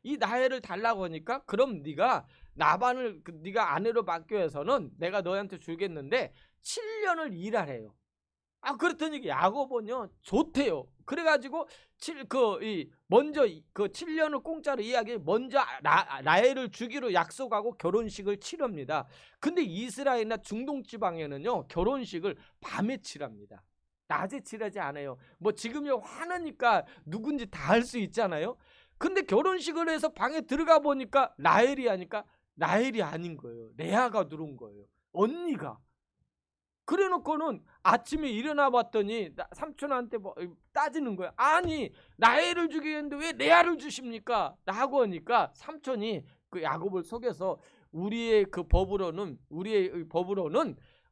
이 라헬을 달라고 하니까, 그럼 네가 나반을 네가 아내로 받기 위해서는 내가 너한테 주겠는데 7년을 일하래요. 그랬더니 야곱은요 좋대요. 그래가지고 먼저 그 7년을 공짜로 이야기 먼저 라헬을 주기로 약속하고 결혼식을 치릅니다. 근데 이스라엘이나 중동 지방에는요 결혼식을 밤에 치랍니다. 낮에 치르지 않아요. 뭐 지금이 화나니까 누군지 다 알 수 있잖아요. 근데 결혼식을 해서 방에 들어가 보니까 라헬이 아닌 거예요. 레아가 들어온 거예요. 언니가. 그래 놓고는 아침에 일어나 봤더니 삼촌한테 뭐 따지는 거야. 아니, 라헬을 주기는데 왜 레아를 주십니까? 라고 하니까 삼촌이 그 야곱을 속여서 우리의 법으로는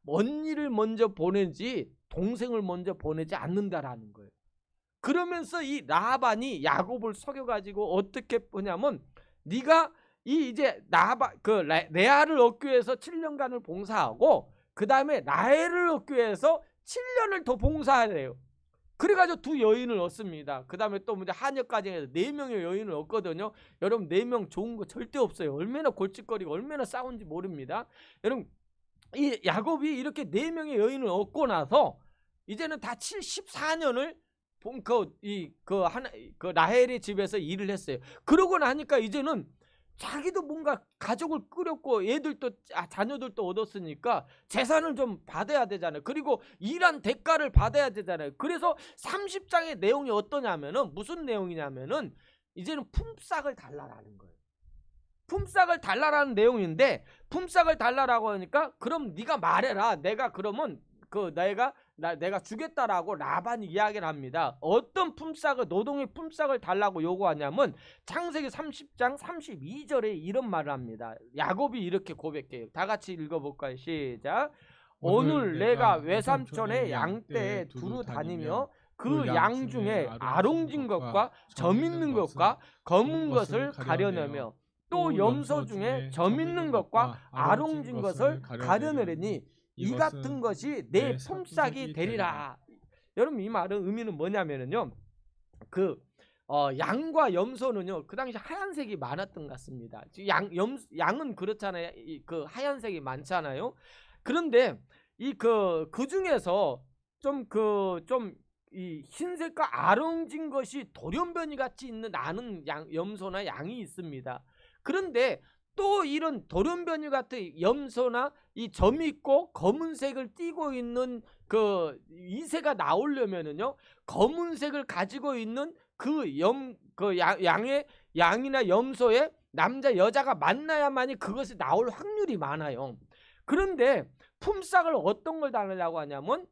언니를 먼저 보내지 동생을 먼저 보내지 않는다라는 거예요. 그러면서 이 라반이 야곱을 속여가지고 어떻게 보냐면, 네가 이제 레아를 얻기 위해서 7년간을 봉사하고 그 다음에 라헬을 얻기 위해서 7년을 더 봉사하래요. 그래가지고 두 여인을 얻습니다. 그 다음에 또 한여까지 해서 4명의 여인을 얻거든요. 여러분 4명 좋은 거 절대 없어요. 얼마나 골칫거리고 얼마나 싸운지 모릅니다. 여러분 이 야곱이 이렇게 4명의 여인을 얻고 나서 이제는 다 14년을 라헬의 집에서 일을 했어요. 그러고 나니까 이제는 자기도 뭔가 가족을 꾸렸고 애들도 자녀들도 얻었으니까 재산을 좀 받아야 되잖아요. 그리고 일한 대가를 받아야 되잖아요. 그래서 30장의 내용이 어떠냐면은, 무슨 내용이냐면은 이제는 품삯을 달라라는 거예요. 품삯을 달라라는 내용인데, 품삯을 달라라고 하니까 그럼 네가 말해라. 내가 그러면 내가 주겠다라고 라반이 이야기를 합니다. 어떤 품삯을, 노동의 품삯을 달라고 요구하냐면 창세기 30장 32절에 이런 말을 합니다. 야곱이 이렇게 고백해요. 다 같이 읽어볼까요? 시작. 오늘 내가 외삼촌의 양떼에 두루 다니며 그 양 중에 아롱진 것과 점 있는 것과 검은 것을 가려내며 또 염소 중에 점 있는 것과 아롱진 것을 가려내리니 이 같은 것이 내 품삯이 되리라. 여러분 이 말은 의미는 뭐냐면요, 양과 염소는요 그 당시 하얀색이 많았던 것 같습니다. 양은 그렇잖아요. 그 하얀색이 많잖아요. 그런데 그 중에서 이 흰색과 아롱진 것이 돌연변이 같이 나는 염소나 양이 있습니다. 그런데 또 이런 돌연변이 같은 염소나 이 점이 있고 검은색을 띠고 있는 이새가 나오려면은요 검은색을 가지고 있는 양이나 염소의 남자 여자가 만나야만이 그것이 나올 확률이 많아요. 그런데 품삯을 어떤 걸 달라고 하냐면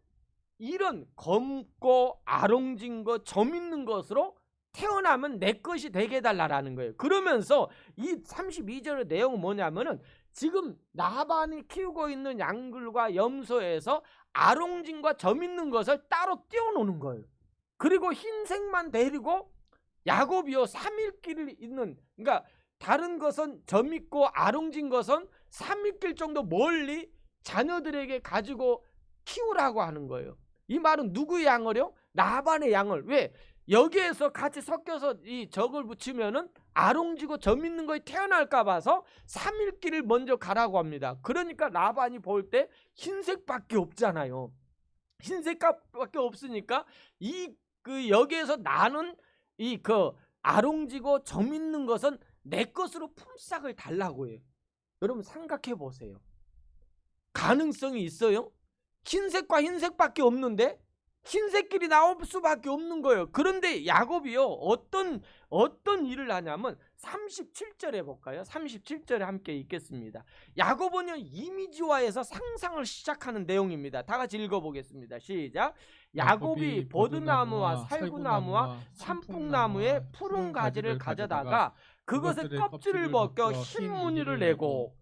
이런 검고 아롱진 거 점 있는 것으로 태어나면 내 것이 되게 해달라는 거예요. 그러면서 이 32절의 내용은 뭐냐면은 지금 라반이 키우고 있는 양들과 염소에서 아롱진과 점 있는 것을 따로 떼어놓는 거예요. 그리고 흰색만 데리고 야곱이요 3일길 있는, 그러니까 다른 것은 점 있고 아롱진 것은 3일길 정도 멀리 자녀들에게 가지고 키우라고 하는 거예요. 이 말은 누구의 양을요? 라반의 양을. 왜? 여기에서 같이 섞여서 이 적을 붙이면은 아롱지고 점 있는 거에 태어날까 봐서 3일길을 먼저 가라고 합니다. 그러니까 라반이 볼 때 흰색밖에 없잖아요. 흰색밖에 없으니까 여기에서 나는 아롱지고 점 있는 것은 내 것으로 품삯을 달라고 해요. 여러분 생각해 보세요. 가능성이 있어요? 흰색과 흰색밖에 없는데 흰색끼리 나올 수밖에 없는 거예요. 그런데 야곱이요 어떤 일을 하냐면 37절에 볼까요? 37절에 함께 읽겠습니다. 야곱은요 이미지화해서 상상을 시작하는 내용입니다. 다 같이 읽어보겠습니다. 시작. 야곱이 버드나무와 살구나무와 산풍나무의 푸른 가지를 가져다가 그것의 껍질을 벗겨 흰 무늬를 내고.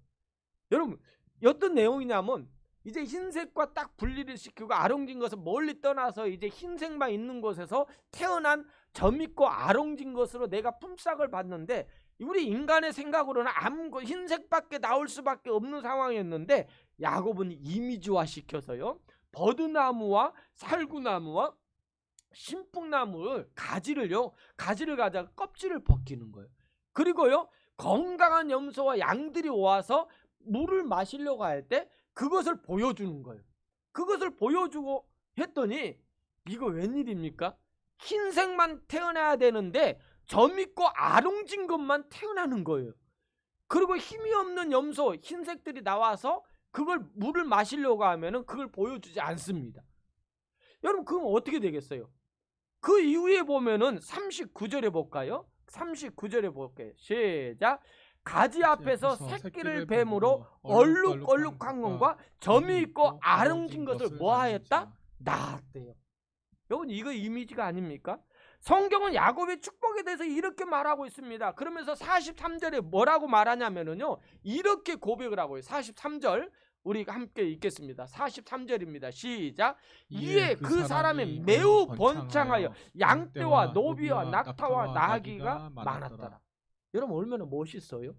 여러분 어떤 내용이냐면 이제 흰색과 딱 분리를 시키고 아롱진 것을 멀리 떠나서 이제 흰색만 있는 곳에서 태어난 점 있고 아롱진 것으로 내가 품삯을 받는데, 우리 인간의 생각으로는 아무 흰색밖에 나올 수밖에 없는 상황이었는데 야곱은 이미지화 시켜서요 버드나무와 살구나무와 신풍나무를 가지를 가져가 껍질을 벗기는 거예요. 그리고요 건강한 염소와 양들이 와서 물을 마시려고 할 때 그것을 보여주는 거예요. 그것을 보여주고 했더니 이거 웬일입니까? 흰색만 태어나야 되는데 점 있고 아롱진 것만 태어나는 거예요. 그리고 힘이 없는 염소 흰색들이 나와서 그걸 물을 마시려고 하면은 그걸 보여주지 않습니다. 여러분 그럼 어떻게 되겠어요? 그 이후에 보면은 39절에 볼까요? 39절에 볼게요. 시작. 가지 앞에서 새끼를 뱀으로 얼룩얼룩한 것과 점이 있고 아롱진 것을 뭐하였다? 낳았대요. 여러분 이거 이미지가 아닙니까? 성경은 야곱의 축복에 대해서 이렇게 말하고 있습니다. 그러면서 43절에 뭐라고 말하냐면요 이렇게 고백을 하고 있어요. 43절 우리 함께 읽겠습니다. 43절입니다. 시작. 이에 그 사람이 매우 번창하여 양떼와 노비와 낙타와 나귀가 많았더라. 여러분 얼마나 멋있어요?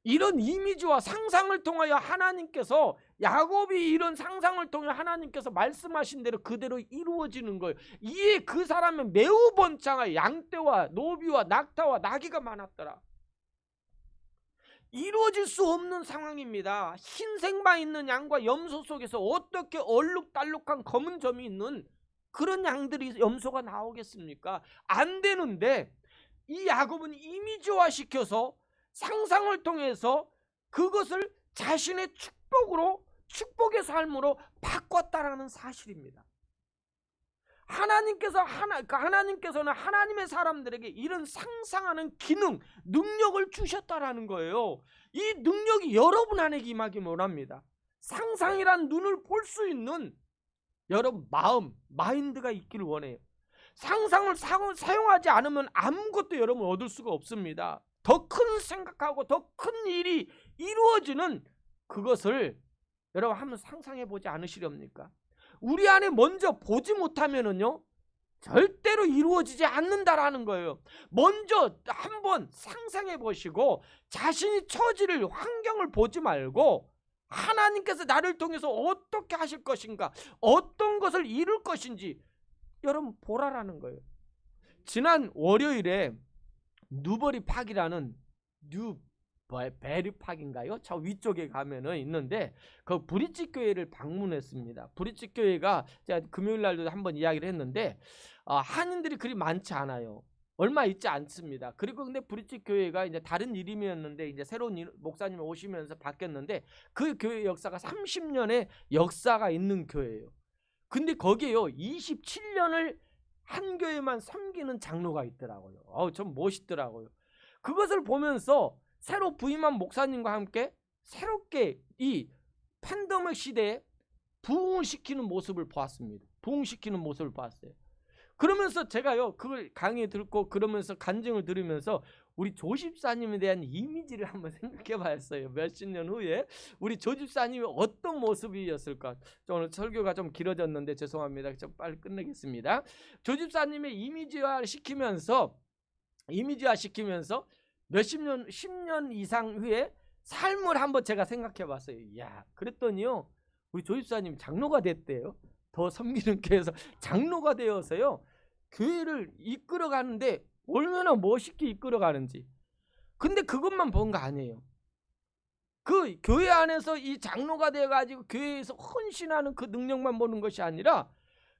이런 이미지와 상상을 통하여 하나님께서 야곱이 이런 상상을 통해 하나님께서 말씀하신 대로 그대로 이루어지는 거예요. 이에 그 사람은 매우 번창하여 양떼와 노비와 낙타와 나귀가 많았더라. 이루어질 수 없는 상황입니다. 흰색만 있는 양과 염소 속에서 어떻게 얼룩달룩한 검은 점이 있는 그런 양들이 염소가 나오겠습니까? 안 되는데 이 야곱은 이미지화 시켜서 상상을 통해서 그것을 자신의 축복의 삶으로 바꿨다라는 사실입니다. 하나님께서는 하나님의 사람들에게 이런 상상하는 기능, 능력을 주셨다라는 거예요. 이 능력이 여러분 안에 임하기 원합니다. 상상이란 눈을 볼 수 있는 여러분 마인드가 있기를 원해요. 상상을 사용하지 않으면 아무것도 여러분 얻을 수가 없습니다. 더 큰 생각하고 더 큰 일이 이루어지는 그것을 여러분 한번 상상해 보지 않으시렵니까? 우리 안에 먼저 보지 못하면은요 절대로 이루어지지 않는다라는 거예요. 먼저 한번 상상해 보시고 자신이 처지를 환경을 보지 말고 하나님께서 나를 통해서 어떻게 하실 것인가, 어떤 것을 이룰 것인지 여러분 보라라는 거예요. 지난 월요일에 누버리 팍이라는 베리 팍인가요? 저 위쪽에 가면은 있는데 그 브릿지 교회를 방문했습니다. 브릿지 교회가 제가 금요일 날도 한번 이야기를 했는데 한인들이 그리 많지 않아요. 얼마 있지 않습니다. 그리고 근데 브릿지 교회가 이제 다른 이름이었는데 이제 새로운 목사님이 오시면서 바뀌었는데 그 교회 역사가 30년의 역사가 있는 교회예요. 근데 거기에요 27년을 한 교회만 섬기는 장로가 있더라고요. 좀 멋있더라고요. 그것을 보면서 새로 부임한 목사님과 함께 새롭게 이 팬데믹 시대에 부흥시키는 모습을 보았습니다. 부흥시키는 모습을 봤어요. 그러면서 제가요 그걸 강의 듣고 그러면서 간증을 들으면서 우리 조집사님에 대한 이미지를 한번 생각해 봤어요. 몇십 년 후에 우리 조집사님이 어떤 모습이었을까. 오늘 설교가 좀 길어졌는데 죄송합니다. 좀 빨리 끝내겠습니다. 조집사님의 이미지화 시키면서 몇십 년 10년 이상 후에 삶을 한번 제가 생각해 봤어요. 이야, 그랬더니요 우리 조집사님 장로가 됐대요. 더 섬기는 교회에서 장로가 되어서요 교회를 이끌어가는데 얼마나 멋있게 이끌어가는지. 근데 그것만 본 거 아니에요. 그 교회 안에서 이 장로가 돼가지고 교회에서 헌신하는 그 능력만 보는 것이 아니라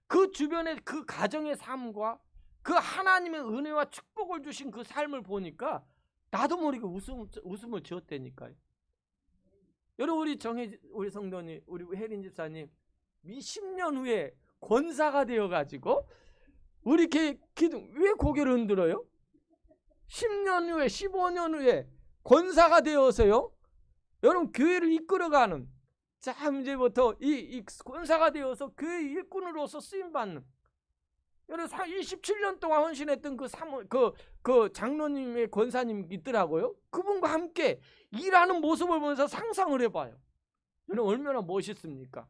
그 주변의 그 가정의 삶과 그 하나님의 은혜와 축복을 주신 그 삶을 보니까 나도 모르게 웃음을 지었다니까요. 여러분 우리 성도님 우리 혜린 집사님 10년 후에 권사가 되어가지고 우리 기둥 왜 고개를 흔들어요? 10년 후에 15년 후에 권사가 되어서요 여러분 교회를 이끌어가는 자 이제부터 이 권사가 되어서 교회 일꾼으로서 쓰임받는 여러분 27년 동안 헌신했던 그 장로님의 권사님 있더라고요. 그분과 함께 일하는 모습을 보면서 상상을 해봐요. 여러분 얼마나 멋있습니까?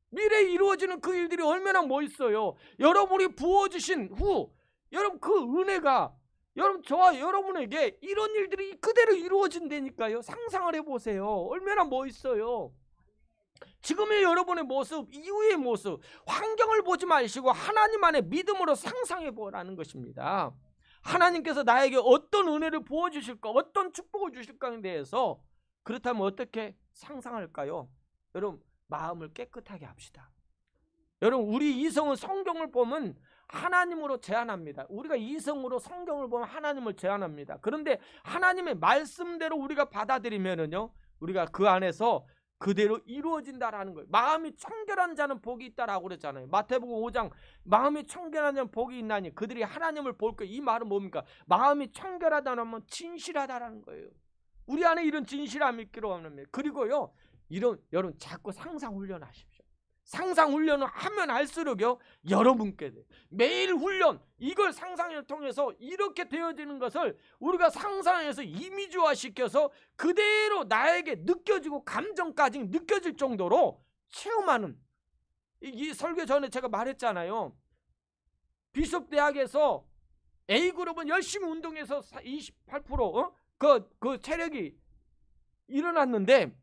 미래에 이루어지는 그 일들이 얼마나 멋있어요. 여러분이 부어주신 후 여러분 그 은혜가 여러분 저와 여러분에게 이런 일들이 그대로 이루어진다니까요. 상상을 해보세요. 얼마나 멋있어요. 지금의 여러분의 모습, 이후의 모습, 환경을 보지 마시고 하나님 안에 믿음으로 상상해 보라는 것입니다. 하나님께서 나에게 어떤 은혜를 부어주실까, 어떤 축복을 주실까에 대해서 그렇다면 어떻게 상상할까요? 여러분 마음을 깨끗하게 합시다. 여러분 우리 이성은 성경을 보면 하나님으로 제한합니다. 우리가 이성으로 성경을 보면 하나님을 제한합니다. 그런데 하나님의 말씀대로 우리가 받아들이면은요 우리가 그 안에서 그대로 이루어진다라는 거예요. 마음이 청결한 자는 복이 있다라고 그랬잖아요. 마태복음 5장 마음이 청결한 자는 복이 있나니 그들이 하나님을 볼 거예요. 이 말은 뭡니까? 마음이 청결하다는 진실하다라는 거예요. 우리 안에 이런 진실함이 있기로 합니다. 그리고요 여러분 자꾸 상상 훈련하십시오. 상상 훈련을 하면 할수록요 여러분께 매일 훈련 이걸 상상을 통해서 이렇게 되어지는 것을 우리가 상상해서 이미지화 시켜서 그대로 나에게 느껴지고 감정까지 느껴질 정도로 체험하는 이 설교 전에 제가 말했잖아요. 비숍 대학에서 A그룹은 열심히 운동해서 28% 그 체력이 일어났는데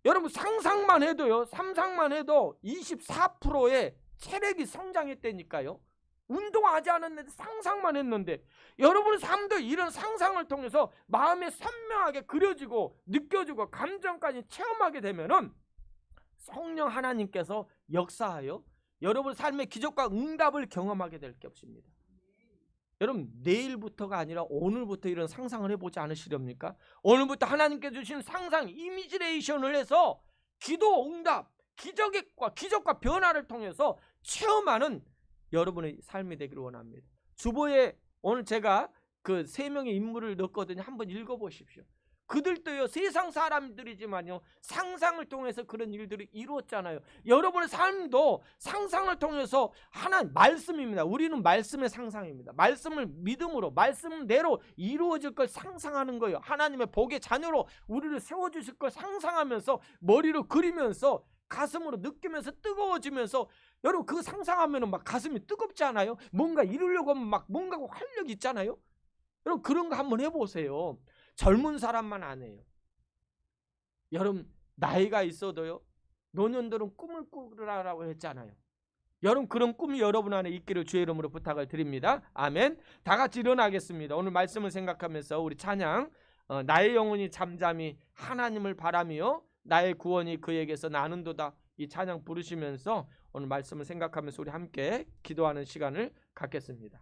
여러분 상상만 해도요 24%의 체력이 성장했다니까요. 운동하지 않았는데 상상만 했는데 여러분의 삶도 이런 상상을 통해서 마음에 선명하게 그려지고 느껴지고 감정까지 체험하게 되면은 성령 하나님께서 역사하여 여러분 삶의 기적과 응답을 경험하게 될 것입니다. 여러분 내일부터가 아니라 오늘부터 이런 상상을 해보지 않으시렵니까? 오늘부터 하나님께 주신 상상 이미지레이션을 해서 기도 응답 기적과 변화를 통해서 체험하는 여러분의 삶이 되기를 원합니다. 주보에 오늘 제가 그 3명의 인물을 넣었거든요. 한번 읽어보십시오. 그들도요 세상 사람들이지만요 상상을 통해서 그런 일들이 이루었잖아요. 여러분의 삶도 상상을 통해서 하나님 말씀입니다. 우리는 말씀의 상상입니다. 말씀을 믿음으로 말씀대로 이루어질 걸 상상하는 거예요. 하나님의 복의 자녀로 우리를 세워주실 걸 상상하면서 머리로 그리면서 가슴으로 느끼면서 뜨거워지면서 여러분 그 상상하면 막 가슴이 뜨겁지 않아요? 뭔가 이루려고 하면 막 뭔가 활력이 있잖아요. 여러분 그런 거 한번 해보세요. 젊은 사람만 안 해요. 여러분 나이가 있어도요 노년들은 꿈을 꾸라라고 했잖아요. 여러분 그런 꿈이 여러분 안에 있기를 주의 이름으로 부탁을 드립니다. 아멘. 다 같이 일어나겠습니다. 오늘 말씀을 생각하면서 우리 찬양 나의 영혼이 잠잠히 하나님을 바라며 나의 구원이 그에게서 나는도다 이 찬양 부르시면서 오늘 말씀을 생각하면서 우리 함께 기도하는 시간을 갖겠습니다.